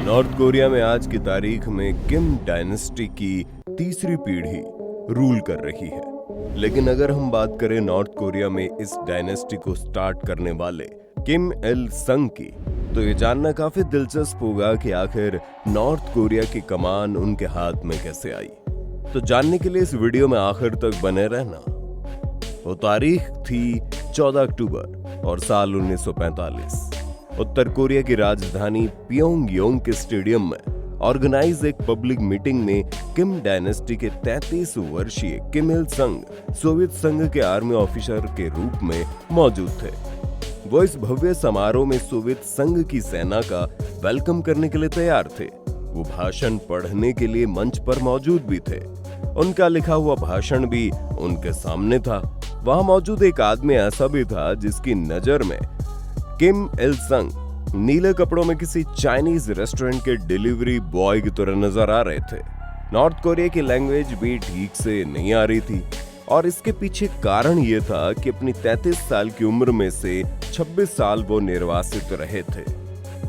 North Korea में आज की तारीख में किम डायनेस्टी की तीसरी पीढ़ी रूल कर रही है। लेकिन अगर हम बात करें नॉर्थ कोरिया में इस डायनेस्टी को स्टार्ट करने वाले किम इल संग की, तो ये जानना काफी दिलचस्प होगा कि आखिर नॉर्थ कोरिया की कमान उनके हाथ में कैसे आई। तो जानने के लिए इस वीडियो में आखिर तक बने रहना। वो तारीख थी 14 अक्टूबर और साल 1945। उत्तर कोरिया की राजधानी प्योंगयांग के स्टेडियम में ऑर्गेनाइज एक पब्लिक मीटिंग में किम डायनेस्टी के 33 वर्षीय किम इल संग सोवियत संघ के आर्मी ऑफिसर के रूप में मौजूद थे। वो इस भव्य समारोह में सोवियत संघ की सेना का वेलकम करने के लिए तैयार थे। वो भाषण पढ़ने के लिए मंच पर मौजूद भी थे। उनका लिखा हुआ भाषण भी उनके सामने था। वहां मौजूद एक आदमी ऐसा भी था जिसकी नजर में किम इल संग नीले कपड़ों में किसी चाइनीज रेस्टोरेंट के डिलीवरी बॉय की तरह नजर आ रहे थे। नॉर्थ कोरिया की लैंग्वेज भी ठीक से नहीं आ रही थी और इसके पीछे कारण ये था कि अपनी 33 साल की उम्र में से 26 साल वो निर्वासित रहे थे।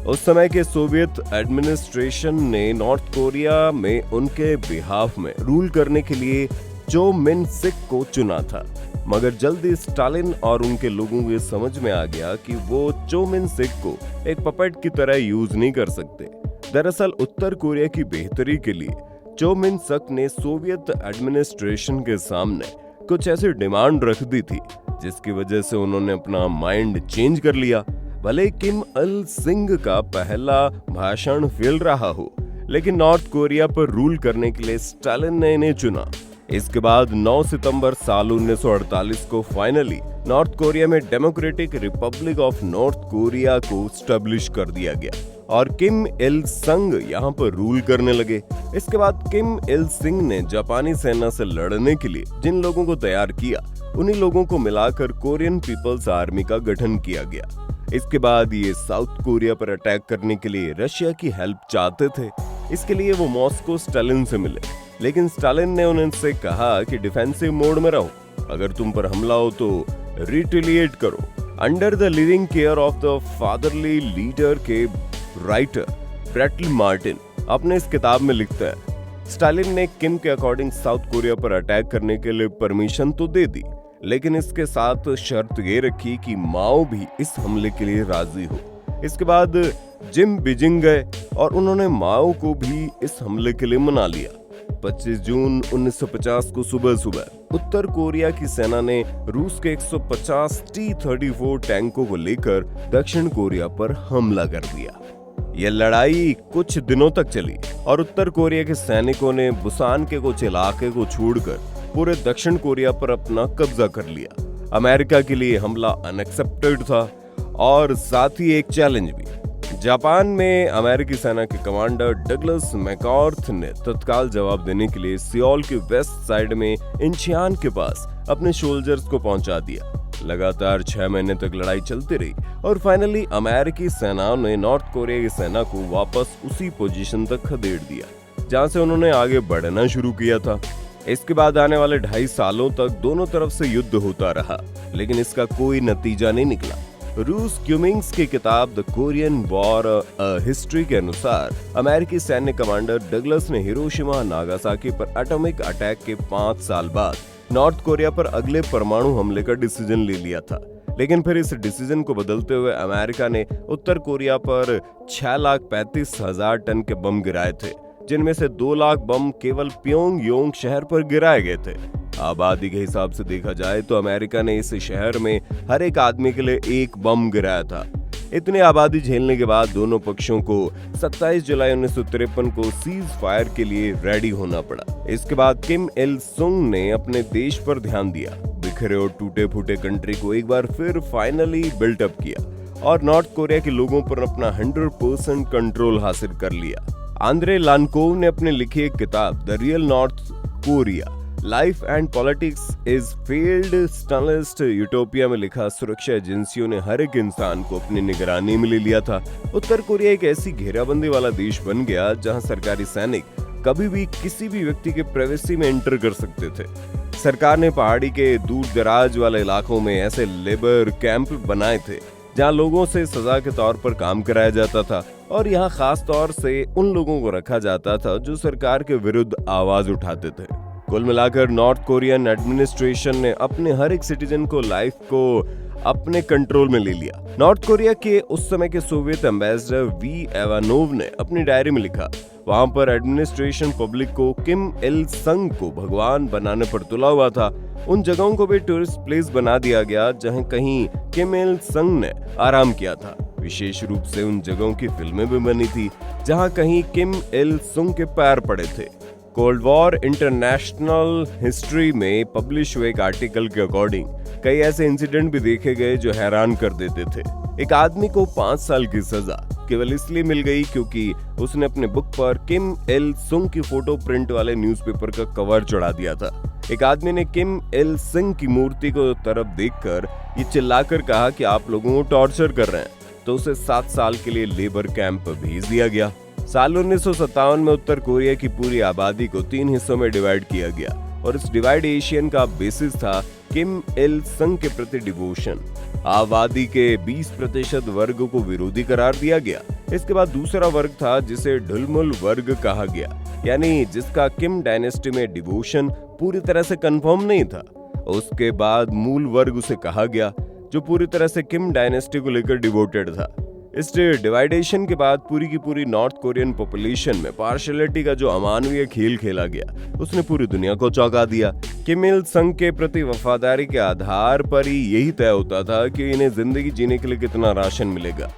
उस समय के सोवियत एडमिनिस्ट्रेशन ने नॉर्थ कोरिया में उनके बिहाफ में रूल करने के लिए चो मिन सिक को चुना था, मगर जल्दी स्टालिन और उनके लोगों को समझ में आ गया कि वो चो मिन सिक को एक पपेट की तरह यूज नहीं कर सकते। दरअसल उत्तर कोरिया की बेहतरी के लिए चो मिन सिक ने सोवियत एडमिनिस्ट्रेशन के सामने कुछ ऐसी डिमांड रख दी थी जिसकी वजह से उन्होंने अपना माइंड चेंज कर लिया। भले किम इल संग का पहला भाषण फेल रहा हो, लेकिन नॉर्थ कोरिया पर रूल करने के लिए स्टालिन ने इन्हें चुना। इसके बाद 9 सितंबर साल 1948 को फाइनली नॉर्थ कोरिया में democratic Republic of north Korea को स्टैब्लिश कर दिया गया और किम इल संग यहाँ पर रूल करने लगे। इसके बाद किम इल संग ने जापानी सेना से लड़ने के लिए जिन लोगों को तैयार किया, उन्हीं लोगों को मिलाकर कोरियन पीपल्स आर्मी का गठन किया गया। इसके बाद ये साउथ कोरिया पर अटैक करने के लिए रशिया की हेल्प चाहते थे। इसके लिए वो मॉस्को स्टालिन से मिले, लेकिन स्टालिन ने उनसे कहा कि डिफेंसिव मोड में रहो, अगर तुम पर हमला हो तो रिटेलिएट करो। Under the living care of the fatherly leader के राइटर ब्रेटल मार्टिन अपने इस किताब में लिखता है, स्टालिन ने किम के अकॉर्डिंग साउथ कोरिया पर अटैक करने के लिए परमिशन तो दे दी, लेकिन इसके साथ शर्त ये रखी कि माओ भी इस हमले के लिए राजी हो। इसके बाद जिम बीजिंग गए और उन्होंने माओ को भी इस हमले के लिए मना लिया। 25 जून 1950 को सुबह उत्तर कोरिया की सेना ने रूस के 150 T-34 टैंकों को लेकर दक्षिण कोरिया पर हमला कर दिया। यह लड़ाई कुछ दिनों तक चली और उत्तर कोरिया के सैनिकों ने बुसान के कुछ इलाके को छोड़कर पूरे दक्षिण कोरिया पर अपना कब्जा कर लिया। अमेरिका के लिए हमला अनएक्सेप्टेड था और साथ ही एक चैलेंज भी। जापान में अमेरिकी सेना के कमांडर डगलस मैकआर्थर ने तत्काल जवाब देने के लिए सियोल के वेस्ट साइड में इंचियान के पास अपने सोल्जर्स को पहुंचा दिया। लगातार 6 महीने तक लड़ाई चलती रही और फाइनली अमेरिकी सेना ने नॉर्थ कोरिया की सेना को वापस उसी पोजीशन तक खदेड़ दिया जहां से उन्होंने आगे बढ़ना शुरू किया था। इसके बाद आने वाले 2.5 सालों तक दोनों तरफ से युद्ध होता रहा, लेकिन इसका कोई नतीजा नहीं निकला। रूस क्यूमिंग्स की किताब the Korean war a history के अनुसार अमेरिकी सैन्य कमांडर डगलस ने हिरोशिमा नागासाकी पर एटॉमिक अटैक के 5 साल बाद नॉर्थ कोरिया पर अगले परमाणु हमले का डिसीजन ले लिया था। लेकिन फिर इस डिसीजन को बदलते हुए अमेरिका ने उत्तर कोरिया पर 6,35,000 टन के बम गिराए थे, जिनमें से 2 लाख बम केवल प्योंगयांग शहर पर गिराए गए थे। आबादी के हिसाब से देखा जाए तो अमेरिका ने इस शहर में हर एक आदमी के लिए 1 बम गिराया था। इतनी आबादी झेलने के बाद दोनों पक्षों को 27 जुलाई 1953 को सीज फायर के लिए रेडी होना पड़ा। इसके बाद किम इल संग ने अपने देश पर ध्यान दिया, बिखरे और टूटे फूटे कंट्री को एक बार फिर फाइनली बिल्टअप किया और नॉर्थ कोरिया के लोगों पर अपना 100% कंट्रोल हासिल कर लिया। आंद्रे लानकोव ने अपने लिखी एक किताब the real north Korea life and politics is failed Stalinist utopia में लिखा, सुरक्षा एजेंसियों ने हर एक इंसान को अपनी निगरानी में ले लिया था। उत्तर कोरिया एक ऐसी घेराबंदी वाला देश बन गया जहां सरकारी सैनिक कभी भी किसी भी व्यक्ति के प्राइवेसी में एंटर कर सकते थे। सरकार ने पहाड़ी के दूर दराज वाले इलाकों में ऐसे लेबर कैंप बनाए थे जहां लोगों से सजा के तौर पर काम कराया जाता था और यहाँ खास तौर से उन लोगों को रखा जाता था जो सरकार के विरुद्ध आवाज उठाते थे। कुल मिलाकर नॉर्थ कोरियन एडमिनिस्ट्रेशन ने अपने हर एक सिटीजन को लाइफ को अपने कंट्रोल में ले लिया। नॉर्थ कोरिया के उस समय के सोवियत एम्बेसडर वी एवानोव ने अपनी डायरी में लिखा, वहां पर एडमिनिस्ट्रेशन पब्लिक को किम इल संग को भगवान बनाने पर तुला हुआ था। उन जगहों को भी टूरिस्ट प्लेस बना दिया गया जहां कहीं किम इल संग ने आराम किया था। विशेष रूप से उन जगहों की फिल्में भी बनी थी जहां कहीं किम इल सुंग के पैर पड़े थे। कोल्ड वॉर इंटरनेशनल हिस्ट्री में पब्लिश हुए एक आर्टिकल के अकॉर्डिंग कई ऐसे इंसिडेंट भी देखे गए जो हैरान कर देते थे। एक आदमी को 5 साल की सजा केवल इसलिए मिल गई क्योंकि उसने अपने बुक पर किम इल सुंग की फोटो प्रिंट वाले न्यूज़पेपर का कवर चढ़ा दिया था। एक आदमी ने किम इल सुंग की मूर्ति को तरफ देखकर ये चिल्लाकर कहा कि आप लोगों को टॉर्चर कर रहे हैं, तो उसे 7 साल के लिए लेबर कैंप भेज दिया गया। साल 1957 में उत्तर कोरिया की पूरी आबादी को 3 हिस्सों में डिवाइड किया गया और इस डिवाइडेशन का बेसिस था किम इल संग के प्रति डिवोशन। आबादी के 20% वर्ग को विरोधी करार दिया गया। इसके बाद दूसरा वर्ग था जिसे ढुलमुल वर्ग कहा गया, यानी जिसका किम डायनेस्टी में डिवोशन पूरी तरह से कंफर्म नहीं था। उसके बाद मूल वर्ग उसे कहा गया जो पूरी तरह से किम डायनेस्टी को लेकर डिवोटेड था। इस डिवाइडेशन के बाद पूरी की पूरी नॉर्थ कोरियन पॉपुलेशन में पार्शियलिटी का जो अमानवीय खेल खेला गया उसने पूरी दुनिया को चौंका दिया। किम इल संग के प्रति वफादारी के आधार पर ही यही तय होता था कि इन्हें जिंदगी जीने के लिए कितना राशन मिलेगा,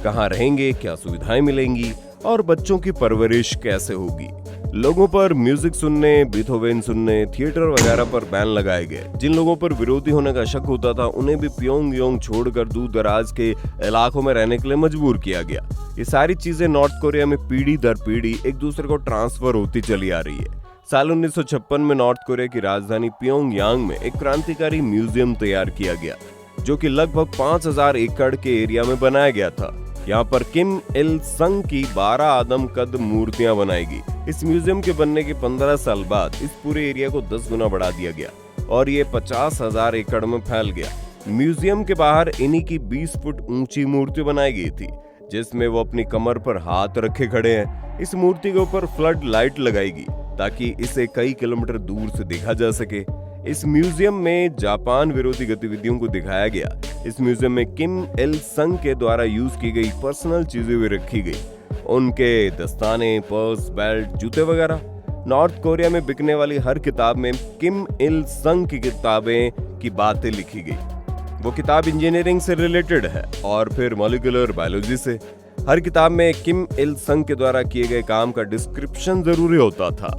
कहाँ रहेंगे, क्या सुविधाएं मिलेंगी और बच्चों की परवरिश कैसे होगी। लोगों पर म्यूजिक सुनने, बीथोवेन सुनने, थिएटर वगैरह पर बैन लगाए गए। जिन लोगों पर विरोधी होने का शक होता था उन्हें भी प्योंगयांग छोड़कर दूर दराज के इलाकों में रहने के लिए मजबूर किया गया। ये सारी चीजें नॉर्थ कोरिया में पीढ़ी दर पीढ़ी एक दूसरे को ट्रांसफर होती चली आ रही है। साल 1956 में नॉर्थ कोरिया की राजधानी प्योंगयांग में एक क्रांतिकारी म्यूजियम तैयार किया गया जो कि लगभग 5000 एकड़ के एरिया में बनाया गया था। यहाँ पर किम इल संग की 12 आदम कद मूर्तियां बनाएगी। इस म्यूजियम के बनने के 15 साल बाद इस पूरे एरिया को 10 गुना बढ़ा दिया गया और ये 50,000 एकड़ में फैल गया। म्यूजियम के बाहर इन्हीं की 20 फुट ऊंची मूर्ति बनाई गई थी जिसमें वो अपनी कमर पर हाथ रखे खड़े हैं। इस मूर्ति के ऊपर फ्लड लाइट लगाएगी ताकि इसे कई किलोमीटर दूर से देखा जा सके। इस म्यूजियम में जापान विरोधी गतिविधियों को दिखाया गया। इस म्यूजियम में किम इल संग के द्वारा यूज की गई पर्सनल चीजें भी रखी गई, उनके दस्ताने, पर्स, बेल्ट, जूते वगैरह। नॉर्थ कोरिया में बिकने वाली हर किताब में किम इल संग की किताबें की बातें लिखी गई। वो किताब इंजीनियरिंग से रिलेटेड है और फिर मॉलिक्यूलर बायोलॉजी से। हर किताब में किम इल संग के द्वारा किए गए काम का डिस्क्रिप्शन जरूरी होता था।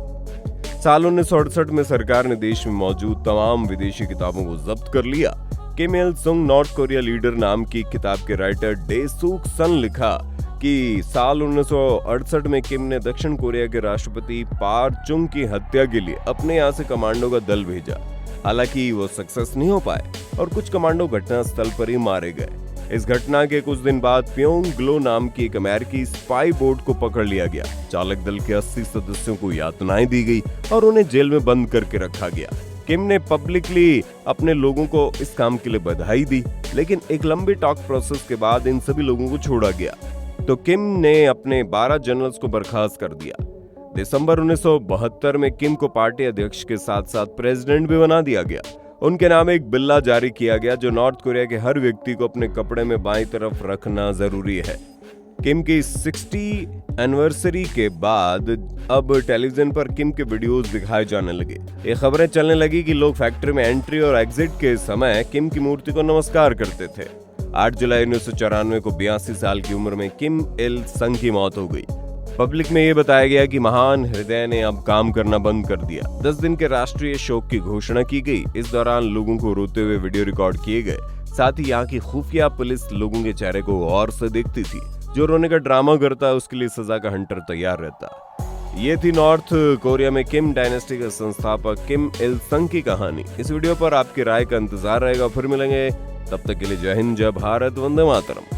साल 1968 में सरकार ने देश में मौजूद तमाम विदेशी किताबों को जब्त कर लिया। किम इल सुंग नॉर्थ कोरिया लीडर नाम की किताब के राइटर डे सूक सन लिखा कि साल 1968 में किम ने दक्षिण कोरिया के राष्ट्रपति पार चुंग की हत्या के लिए अपने यहाँ से कमांडो का दल भेजा। हालांकि वो सक्सेस नहीं हो पाए और कुछ कमांडो घटनास्थल पर ही मारे गए। इस घटना के कुछ दिन बाद प्योंग ग्लो नाम की एक अमेरिकी स्पाई बोट को पकड़ लिया गया। चालक दल के 80 सदस्यों को यातनाएं दी गई और उन्हें जेल में बंद करके रखा गया। किम ने पब्लिकली अपने लोगों को इस काम के लिए बधाई दी, लेकिन एक लंबी टॉक प्रोसेस के बाद इन सभी लोगों को छोड़ा गया तो किम ने अपने 12 जनरल्स को बर्खास्त कर दिया। दिसंबर 1972 में किम को पार्टी अध्यक्ष के साथ साथ प्रेसिडेंट भी बना दिया गया। उनके नाम एक बिल्ला जारी किया गया जो नॉर्थ कोरिया के हर व्यक्ति को अपने कपड़े में बाईं तरफ रखना जरूरी है। किम की 60 एनिवर्सरी के बाद अब टेलीविजन पर किम के वीडियोस दिखाए जाने लगे। ये खबरें चलने लगी कि लोग फैक्ट्री में एंट्री और एग्जिट के समय किम की मूर्ति को नमस्कार करते थे। 8 जुलाई 1994 को 82 साल की उम्र में किम इल संग की मौत हो गई। पब्लिक में ये बताया गया कि महान हृदय ने अब काम करना बंद कर दिया। 10 दिन के राष्ट्रीय शोक की घोषणा की गई। इस दौरान लोगों को रोते हुए वीडियो रिकॉर्ड किए गए। साथ ही यहाँ की खुफिया पुलिस लोगों के चेहरे को गौर से देखती थी। जो रोने का ड्रामा करता उसके लिए सजा का हंटर तैयार रहता। ये थी नॉर्थ कोरिया में किम डायनेस्टी के संस्थापक किम इल संग की कहानी। इस वीडियो पर आपकी राय का इंतजार रहेगा। फिर मिलेंगे, तब तक के लिए जय हिंद, जय भारत, वंदे मातरम।